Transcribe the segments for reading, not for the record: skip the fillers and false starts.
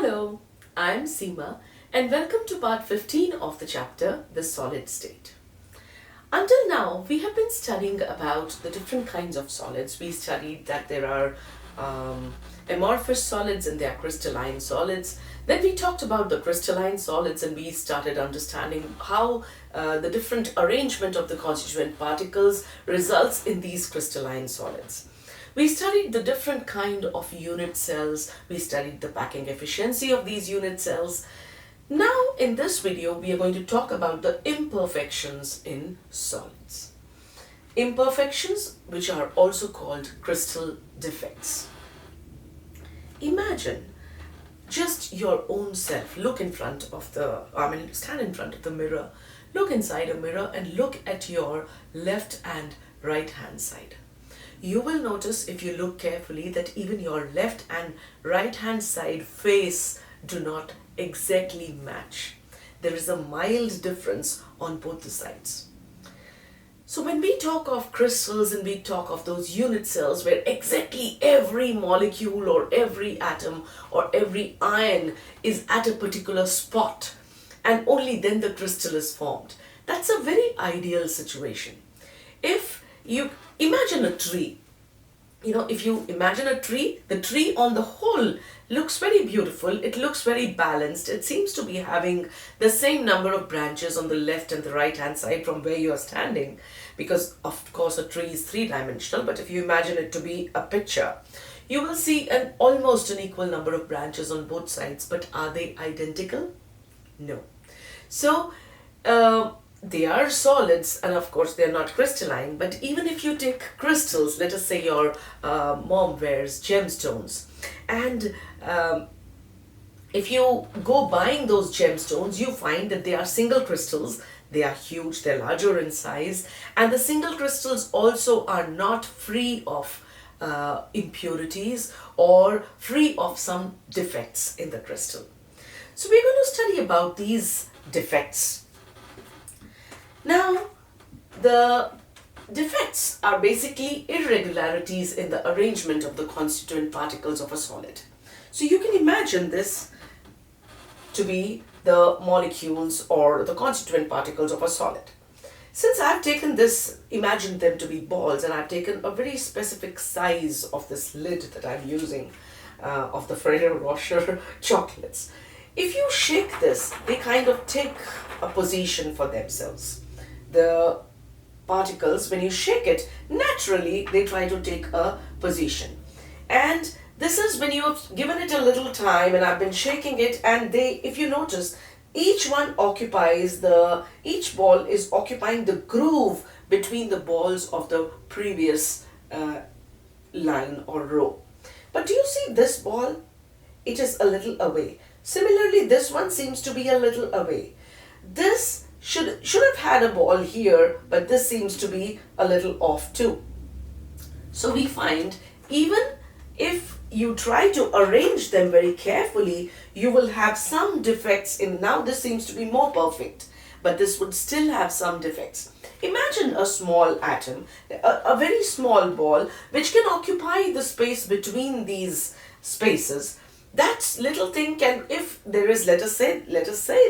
Hello, I'm Seema and welcome to part 15 of the chapter, The Solid State. Until now, we have been studying about the different kinds of solids. We studied that there are amorphous solids and there are crystalline solids. Then we talked about the crystalline solids and we started understanding how the different arrangement of the constituent particles results in these crystalline solids. We studied the different kind of unit cells. We studied the packing efficiency of these unit cells. Now in this video we are going to talk about the imperfections in solids. Imperfections, which are also called crystal defects. Imagine just your own self. Stand in front of the mirror. Look inside a mirror and look at your left and right hand side. You will notice, if you look carefully, that even your left and right hand side face do not exactly match. There is a mild difference on both the sides. So when we talk of crystals and we talk of those unit cells where exactly every molecule or every atom or every ion is at a particular spot and only then the crystal is formed, that's a very ideal situation. If you imagine a tree, if you imagine a tree, the tree on the whole looks very beautiful, it looks very balanced, it seems to be having the same number of branches on the left and the right hand side from where you are standing, because of course a tree is three-dimensional, but if you imagine it to be a picture, you will see almost an equal number of branches on both sides, but are they identical? No. So, they are solids and of course they are not crystalline, but even if you take crystals, let us say your mom wears gemstones, and if you go buying those gemstones, you find that they are single crystals, they are huge, they're larger in size, and the single crystals also are not free of impurities or free of some defects in the crystal. So we're going to study about these defects. Now, the defects are basically irregularities in the arrangement of the constituent particles of a solid. So you can imagine this to be the molecules or the constituent particles of a solid. Since I've taken this, imagined them to be balls, and I've taken a very specific size of this lid that I'm using of the Ferrero Rocher chocolates. If you shake this, they kind of take a position for themselves. The particles, when you shake it, naturally they try to take a position. And this is when you've given it a little time, and I've been shaking it, and if you notice, each ball is occupying the groove between the balls of the previous line or row. But do you see this ball? It is a little away. Similarly, this one seems to be a little away. This should have had a ball here, but this seems to be a little off too. So we find, even if you try to arrange them very carefully, you will have some defects in. Now this seems to be more perfect, but this would still have some defects. Imagine a small atom, a very small ball, which can occupy the space between these spaces. That little thing can, if there is, let us say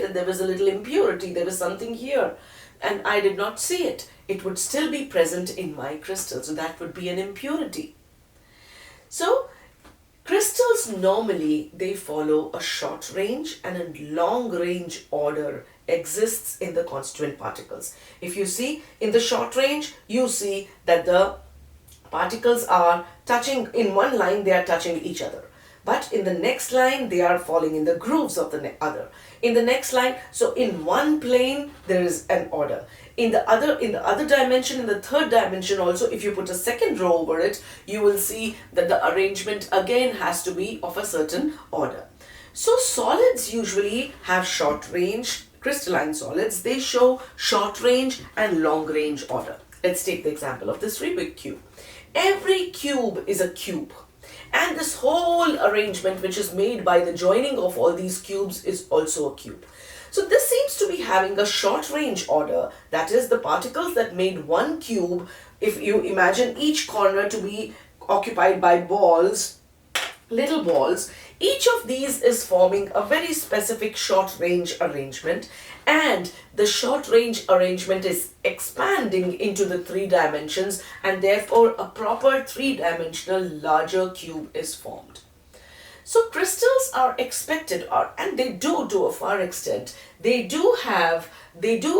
that there was a little impurity, there was something here, and I did not see it, it would still be present in my crystal, so that would be an impurity. So, crystals normally, they follow a short range and a long range order exists in the constituent particles. If you see, in the short range, you see that the particles are touching, in one line they are touching each other. But in the next line, they are falling in the grooves of the other. In the next line, so in one plane, there is an order. In the other dimension, in the third dimension also, if you put a second row over it, you will see that the arrangement again has to be of a certain order. So solids usually have short range, crystalline solids, they show short range and long range order. Let's take the example of this Rubik cube. Every cube is a cube. And this whole arrangement, which is made by the joining of all these cubes, is also a cube. So this seems to be having a short range order, that is the particles that made one cube, if you imagine each corner to be occupied by balls, little balls. Each of these is forming a very specific short range arrangement, and the short range arrangement is expanding into the three dimensions, and therefore a proper three-dimensional larger cube is formed. So crystals are expected, and they do to a far extent, they do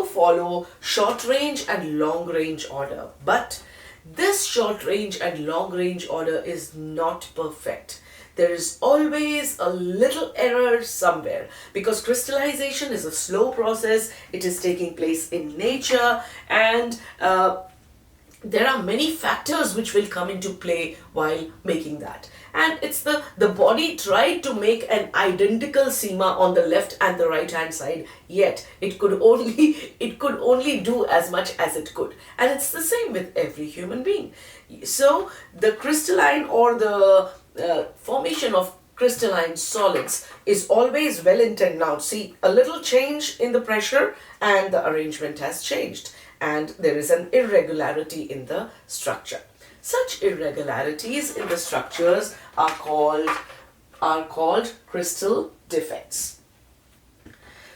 follow short range and long range order, but this short range and long range order is not perfect. There is always a little error somewhere, because crystallization is a slow process. It is taking place in nature, and there are many factors which will come into play while making that. And it's the body tried to make an identical seema on the left and the right hand side, yet it could only do as much as it could. And it's the same with every human being. So the crystalline, or the formation of crystalline solids, is always well intended. Now see, a little change in the pressure and the arrangement has changed, and there is an irregularity in the structure. Such irregularities in the structures are called crystal defects.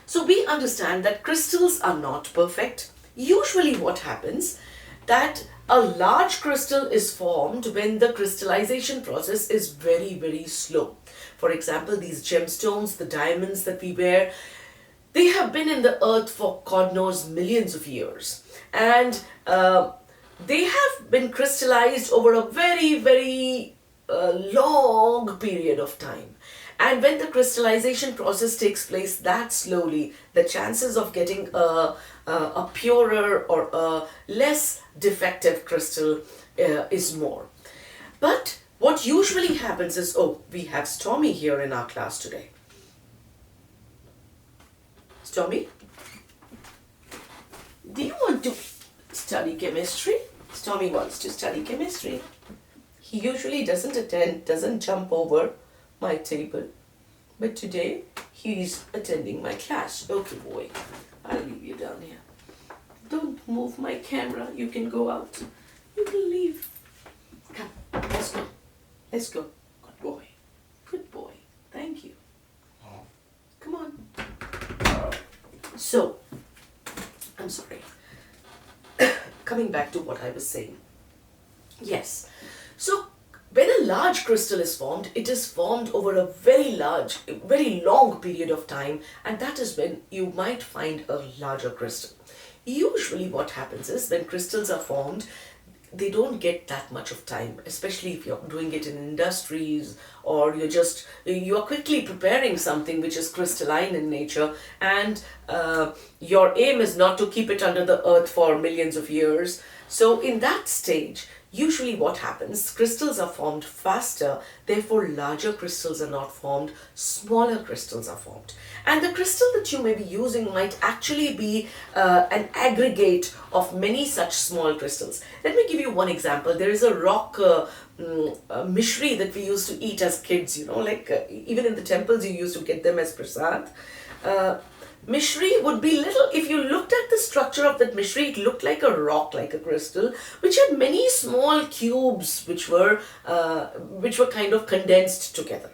So we understand that crystals are not perfect. Usually what happens, that a large crystal is formed when the crystallization process is very, very slow. For example, these gemstones, the diamonds that we wear, they have been in the earth for God knows millions of years, and they have been crystallized over a very, very long period of time. And when the crystallization process takes place that slowly, the chances of getting a purer or a less defective crystal is more. But what usually happens is, oh, we have Stormy here in our class today. Stormy, do you want to study chemistry? Stormy wants to study chemistry. He usually doesn't jump over my table, but today he's attending my class. Okay, boy, I'll leave you down here. Don't move my camera. You can go out. You can leave. Come, let's go. Let's go. Good boy. Good boy. Thank you. Come on. So, I'm sorry. Coming back to what I was saying. Yes. So, when a large crystal is formed, it is formed over a very long period of time, and that is when you might find a larger crystal. Usually what happens is, when crystals are formed, they don't get that much of time, especially if you're doing it in industries, or you are quickly preparing something which is crystalline in nature, and your aim is not to keep it under the earth for millions of years. So in that stage, usually what happens, crystals are formed faster, therefore larger crystals are not formed, smaller crystals are formed. And the crystal that you may be using might actually be an aggregate of many such small crystals. Let me give you one example. There is a rock mishri that we used to eat as kids, even in the temples you used to get them as prasad. Mishri would be little, if you looked at the structure of that mishri, it looked like a rock, like a crystal, which had many small cubes which were kind of condensed together.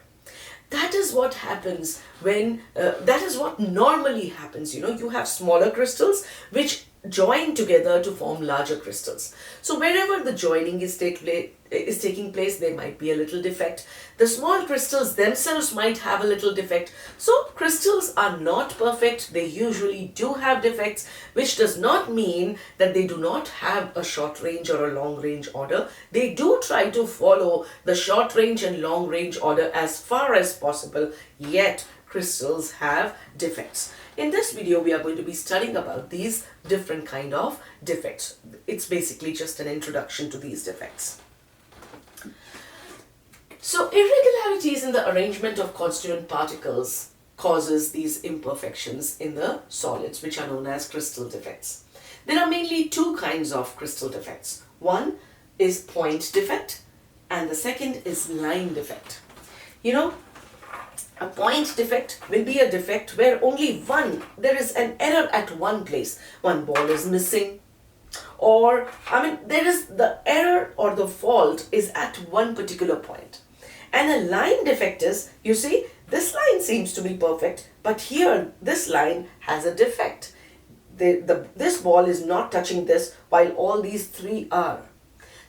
That is what happens that is what normally happens. You have smaller crystals which join together to form larger crystals. So wherever the joining is taking place, there might be a little defect. The small crystals themselves might have a little defect. So crystals are not perfect. They usually do have defects, which does not mean that they do not have a short range or a long range order. They do try to follow the short range and long range order as far as possible, yet crystals have defects. In this video, we are going to be studying about these different kind of defects. It's basically just an introduction to these defects. So irregularities in the arrangement of constituent particles causes these imperfections in the solids, which are known as crystal defects. There are mainly two kinds of crystal defects. One is point defect, and the second is line defect. A point defect will be a defect where there is an error at one place. One ball is missing, or there is the error or the fault is at one particular point. And a line defect is, you see, this line seems to be perfect, but here this line has a defect. This ball is not touching this while all these three are.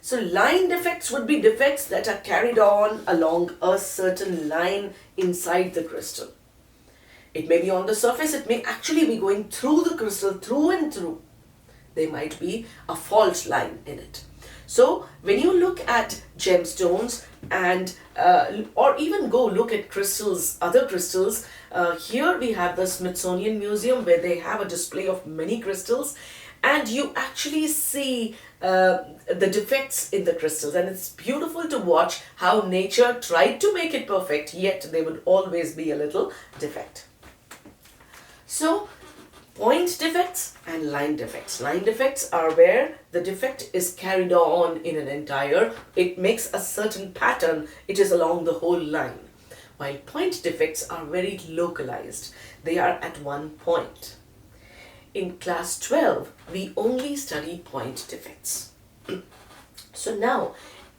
So line defects would be defects that are carried on along a certain line inside the crystal. It may be on the surface, it may actually be going through the crystal, through and through. There might be a fault line in it. So when you look at gemstones and or even go look at crystals, other crystals, here we have the Smithsonian Museum where they have a display of many crystals, and you actually see the defects in the crystals, and it's beautiful to watch how nature tried to make it perfect, yet there would always be a little defect. So point defects and line defects. Line defects are where the defect is carried on in an entire, it makes a certain pattern, it is along the whole line. While point defects are very localized, they are at one point. In class 12, we only study point defects. So now,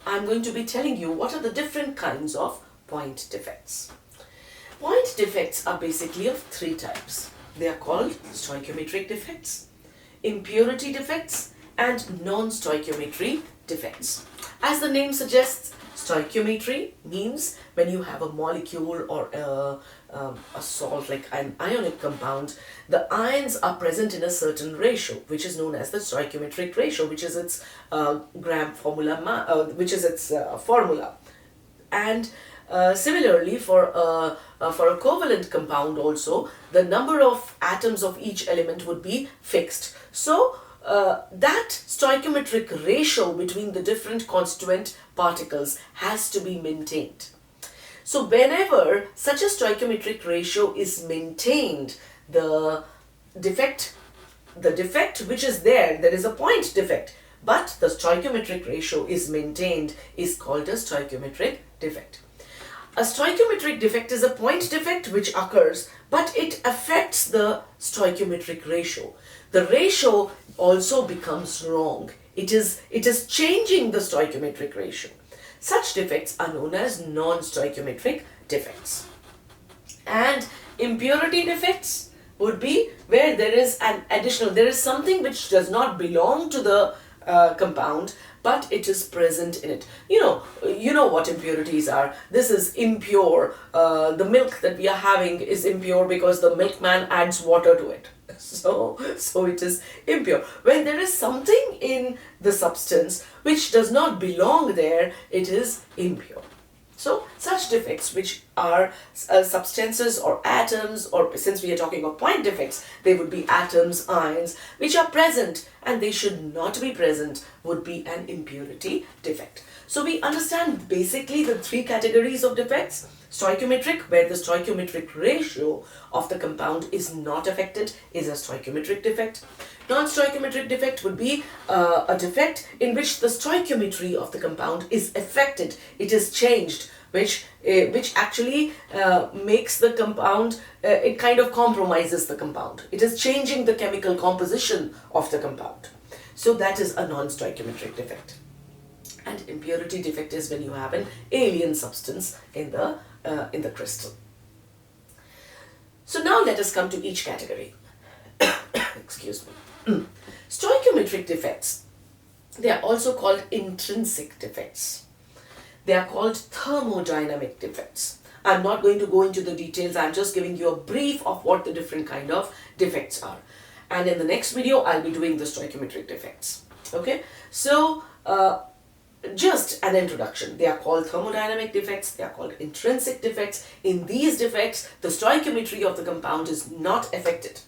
I'm going to be telling you what are the different kinds of point defects. Point defects are basically of three types. They are called stoichiometric defects, impurity defects, and non-stoichiometric defects. As the name suggests, stoichiometry means when you have a molecule or a salt like an ionic compound, the ions are present in a certain ratio, which is known as the stoichiometric ratio, which is its gram formula, formula. And similarly, for a covalent compound also, the number of atoms of each element would be fixed. So that stoichiometric ratio between the different constituent particles has to be maintained. So whenever such a stoichiometric ratio is maintained, the defect which is there is a point defect, but the stoichiometric ratio is maintained, is called a stoichiometric defect. A stoichiometric defect is a point defect which occurs, but it affects the stoichiometric ratio. The ratio also becomes wrong. It is changing the stoichiometric ratio. Such defects are known as non-stoichiometric defects. And impurity defects would be where there is something which does not belong to the compound, but it is present in it. You know what impurities are. This is impure. The milk that we are having is impure because the milkman adds water to it. So it is impure. When there is something in the substance which does not belong there, it is impure. So such defects which are substances or atoms, or since we are talking of point defects, they would be atoms, ions, which are present and they should not be present, would be an impurity defect. So we understand basically the three categories of defects. Stoichiometric, where the stoichiometric ratio of the compound is not affected, is a stoichiometric defect. Non-stoichiometric defect would be a defect in which the stoichiometry of the compound is affected, it is changed, which actually makes the compound, it kind of compromises the compound. It is changing the chemical composition of the compound. So that is a non-stoichiometric defect. And impurity defect is when you have an alien substance in the crystal. So now let us come to each category. Excuse me. Stoichiometric defects. They are also called intrinsic defects. They are called thermodynamic defects. I'm not going to go into the details. I'm just giving you a brief of what the different kind of defects are. And in the next video, I'll be doing the stoichiometric defects. Okay. So, just an introduction. They are called thermodynamic defects. They are called intrinsic defects. In these defects, the stoichiometry of the compound is not affected.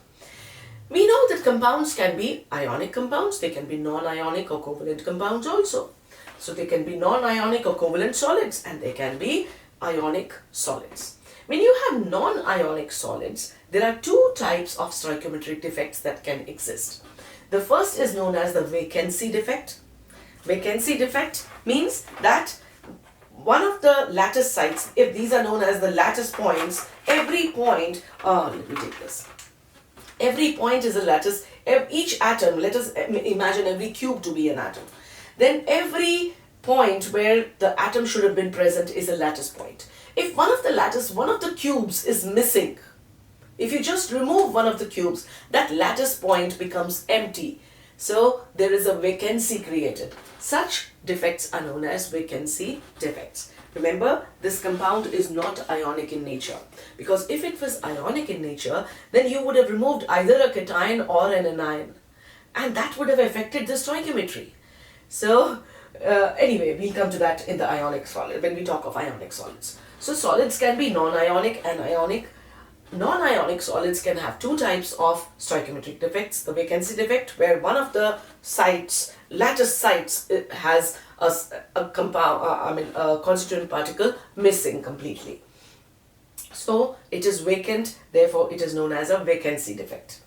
We know that compounds can be ionic compounds. They can be non-ionic or covalent compounds also. So they can be non-ionic or covalent solids, and they can be ionic solids. When you have non-ionic solids, there are two types of stoichiometric defects that can exist. The first is known as the vacancy defect. Vacancy defect means that one of the lattice sites, if these are known as the lattice points, every point, let me take this. Every point is a lattice. Each atom, let us imagine every cube to be an atom. Then every point where the atom should have been present is a lattice point. If one of the cubes is missing, if you just remove one of the cubes, that lattice point becomes empty. So there is a vacancy created. Such defects are known as vacancy defects. Remember, this compound is not ionic in nature, because if it was ionic in nature, then you would have removed either a cation or an anion, and that would have affected the stoichiometry. So anyway, we'll come to that in the ionic solid when we talk of ionic solids. So solids can be non-ionic and ionic. Non-ionic solids can have two types of stoichiometric defects. The vacancy defect, where one of the sites, lattice sites, has a constituent particle missing completely. So it is vacant, therefore it is known as a vacancy defect.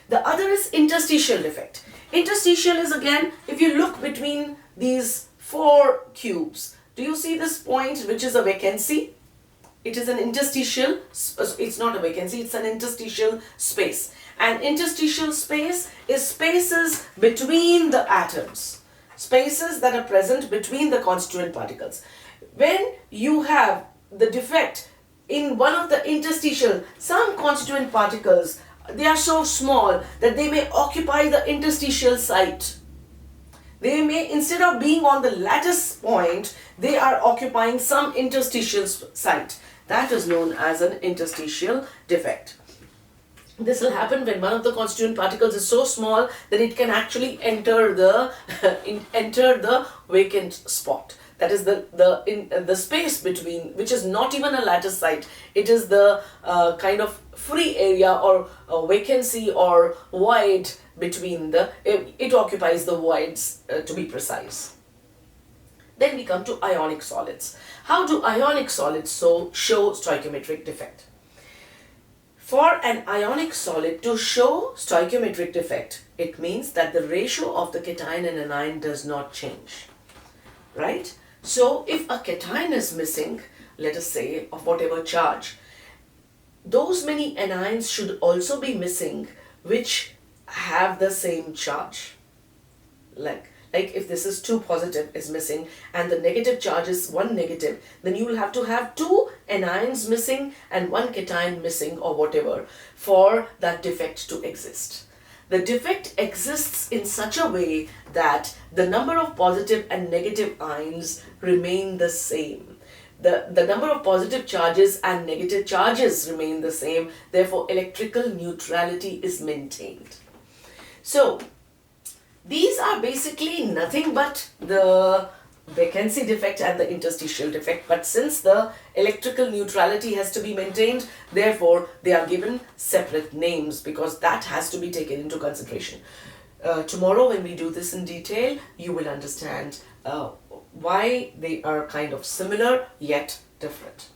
The other is interstitial defect. Interstitial is, again, if you look between these four cubes, do you see this point which is a vacancy? It is an interstitial, it's not a vacancy, it's an interstitial space. And interstitial space is spaces between the atoms, spaces that are present between the constituent particles. When you have the defect in one of the interstitial, some constituent particles, they are so small that they may occupy the interstitial site. They may, instead of being on the lattice point, they are occupying some interstitial site. That is known as an interstitial defect. This will happen when one of the constituent particles is so small that it can actually enter the vacant spot. That is the space between, which is not even a lattice site. It is the kind of free area or vacancy or void between it occupies the voids, to be precise. Then we come to ionic solids. How do ionic solids show stoichiometric defect? For an ionic solid to show stoichiometric defect, it means that the ratio of the cation and anion does not change, right? So if a cation is missing, let us say, of whatever charge, those many anions should also be missing which have the same charge. Like if this is 2 positive is missing and the negative charge is 1 negative, then you will have to have 2 anions missing and 1 cation missing or whatever for that defect to exist. The defect exists in such a way that the number of positive and negative ions remain the same. The number of positive charges and negative charges remain the same, therefore electrical neutrality is maintained. So these are basically nothing but the vacancy defect and the interstitial defect, but since the electrical neutrality has to be maintained, therefore they are given separate names because that has to be taken into consideration. Tomorrow when we do this in detail, you will understand why they are kind of similar yet different.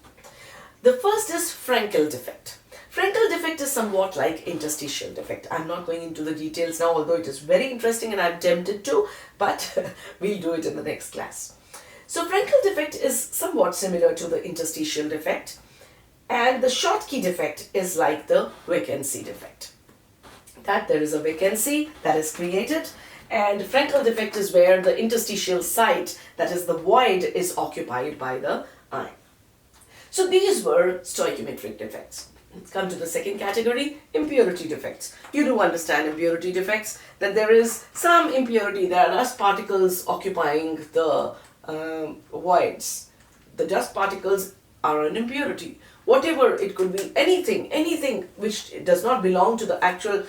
The first is Frankel defect. Frankel defect is somewhat like interstitial defect. I'm not going into the details now, although it is very interesting and I'm tempted to, but we'll do it in the next class. So Frankel defect is somewhat similar to the interstitial defect, and the Schottky defect is like the vacancy defect. That there is a vacancy that is created, and Frankel defect is where the interstitial site, that is the void, is occupied by the ion. So these were stoichiometric defects. Let's come to the second category, impurity defects. You do understand impurity defects, that there is some impurity, there are dust particles occupying the voids. The dust particles are an impurity. Whatever, it could be anything which does not belong to the actual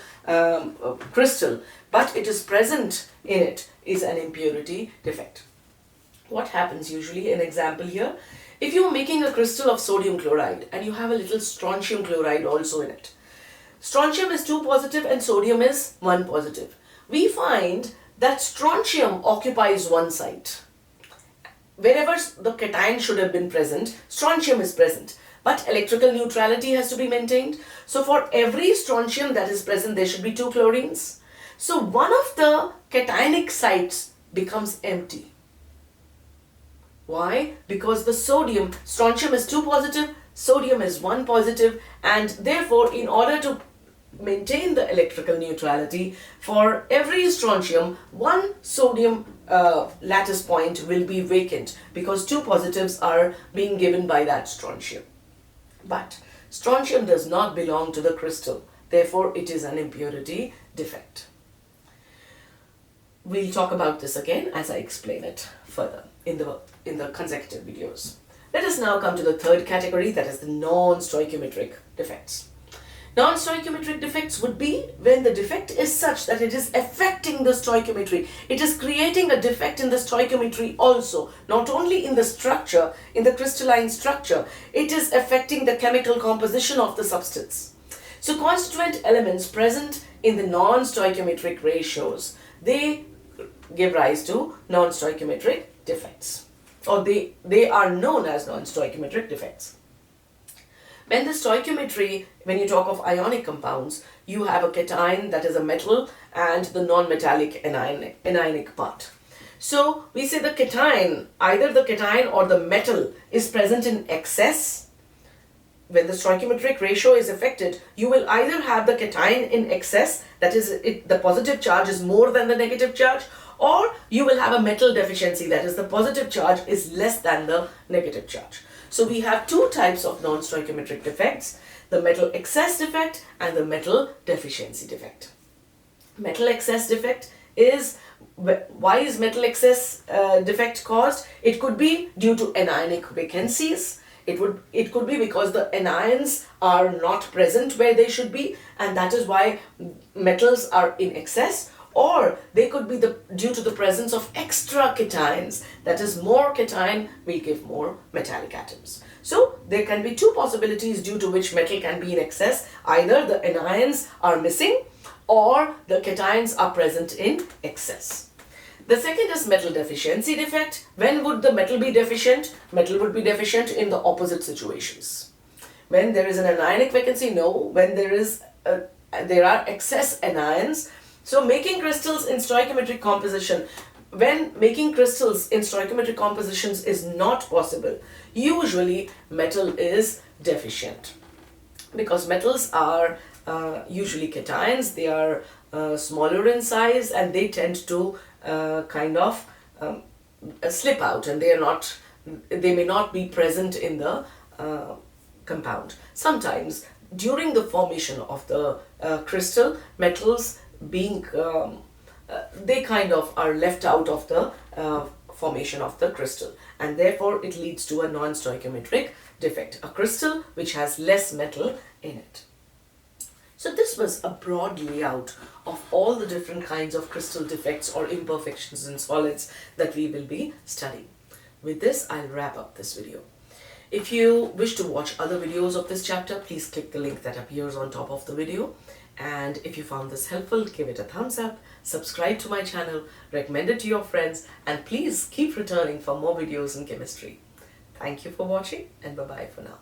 crystal, but it is present in it, is an impurity defect. What happens usually, an example here, if you are making a crystal of sodium chloride and you have a little strontium chloride also in it. Strontium is 2 positive and sodium is 1 positive. We find that strontium occupies one site. Wherever the cation should have been present, strontium is present. But electrical neutrality has to be maintained. So for every strontium that is present, there should be 2 chlorines. So one of the cationic sites becomes empty. Why? Because the strontium is 2 positive, sodium is 1 positive, and therefore in order to maintain the electrical neutrality, for every strontium, one sodium lattice point will be vacant because two positives are being given by that strontium. But strontium does not belong to the crystal, therefore it is an impurity defect. We'll talk about this again as I explain it further in the consecutive videos. Let us now come to the third category, that is the non-stoichiometric defects. Non-stoichiometric defects would be when the defect is such that it is affecting the stoichiometry. It is creating a defect in the stoichiometry also, not only in the structure, in the crystalline structure, it is affecting the chemical composition of the substance. So constituent elements present in the non-stoichiometric ratios, they give rise to non-stoichiometric defects, or they are known as non-stoichiometric defects. When the stoichiometry, when you talk of ionic compounds, you have a cation, that is a metal, and the non-metallic anionic part. So we say the cation, either the cation or the metal is present in excess. When the stoichiometric ratio is affected, you will either have the cation in excess, that is the positive charge is more than the negative charge, or you will have a metal deficiency, that is the positive charge is less than the negative charge. So we have two types of non-stoichiometric defects, the metal excess defect and the metal deficiency defect. Metal excess defect is, why is metal excess defect caused? It could be due to anionic vacancies. It could be because the anions are not present where they should be, and that is why metals are in excess. Or they could be due to the presence of extra cations, that is more cation will give more metallic atoms. So there can be two possibilities due to which metal can be in excess. Either the anions are missing or the cations are present in excess. The second is metal deficiency defect. When would the metal be deficient? Metal would be deficient in the opposite situations. When there is an anionic vacancy, no. When there are excess anions. So making crystals in stoichiometric composition, when making crystals in stoichiometric compositions is not possible, usually metal is deficient. Because metals are usually cations, they are smaller in size, and they tend to slip out, and they may not be present in the compound. Sometimes during the formation of the crystal, metals being they are left out of the formation of the crystal, and therefore it leads to a non-stoichiometric defect, a crystal which has less metal in it. So this was a broad layout of all the different kinds of crystal defects or imperfections in solids that we will be studying. With this, I'll wrap up this video. If you wish to watch other videos of this chapter, please click the link that appears on top of the video. And if you found this helpful, give it a thumbs up, subscribe to my channel, recommend it to your friends, and please keep returning for more videos in chemistry. Thank you for watching, and bye-bye for now.